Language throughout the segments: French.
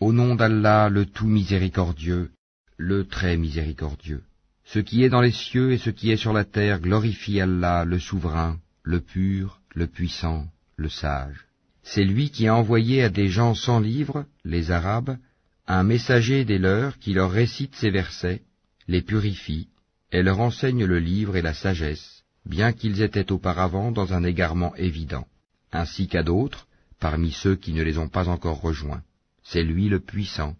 Au nom d'Allah, le tout miséricordieux, le très miséricordieux. Ce qui est dans les cieux et ce qui est sur la terre glorifie Allah, le souverain, le pur, le puissant, le sage. C'est lui qui a envoyé à des gens sans livre, les Arabes, un messager des leurs qui leur récite ces versets, les purifie, et leur enseigne le livre et la sagesse, bien qu'ils étaient auparavant dans un égarement évident, ainsi qu'à d'autres, parmi ceux qui ne les ont pas encore rejoints. C'est lui le puissant,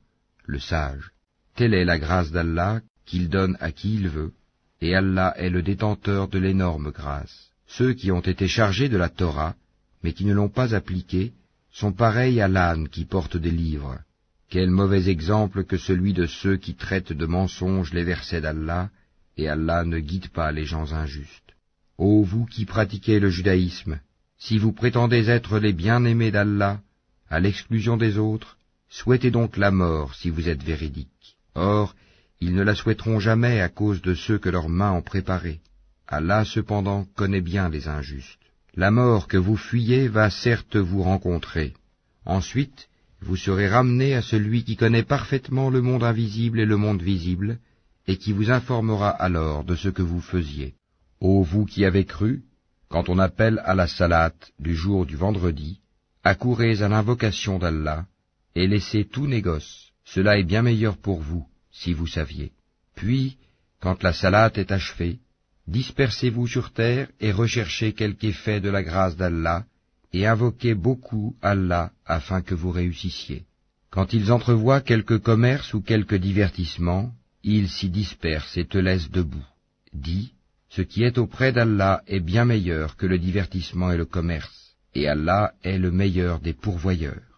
le sage. Telle est la grâce d'Allah qu'il donne à qui il veut, et Allah est le détenteur de l'énorme grâce. Ceux qui ont été chargés de la Torah, mais qui ne l'ont pas appliquée, sont pareils à l'âne qui porte des livres. Quel mauvais exemple que celui de ceux qui traitent de mensonges les versets d'Allah, et Allah ne guide pas les gens injustes. Ô vous qui pratiquez le judaïsme, si vous prétendez être les bien-aimés d'Allah, à l'exclusion des autres, souhaitez donc la mort si vous êtes véridiques. Or, ils ne la souhaiteront jamais à cause de ceux que leurs mains ont préparés. Allah cependant connaît bien les injustes. La mort que vous fuyez va certes vous rencontrer. Ensuite, vous serez ramenés à celui qui connaît parfaitement le monde invisible et le monde visible, et qui vous informera alors de ce que vous faisiez. Ô vous qui avez cru, quand on appelle à la salate du jour du vendredi, accourez à l'invocation d'Allah, et laissez tout négoce. Cela est bien meilleur pour vous, si vous saviez. Puis, quand la salate est achevée, dispersez-vous sur terre et recherchez quelque effet de la grâce d'Allah, et invoquez beaucoup Allah afin que vous réussissiez. Quand ils entrevoient quelque commerce ou quelque divertissement, ils s'y dispersent et te laissent debout. Dis, ce qui est auprès d'Allah est bien meilleur que le divertissement et le commerce, et Allah est le meilleur des pourvoyeurs.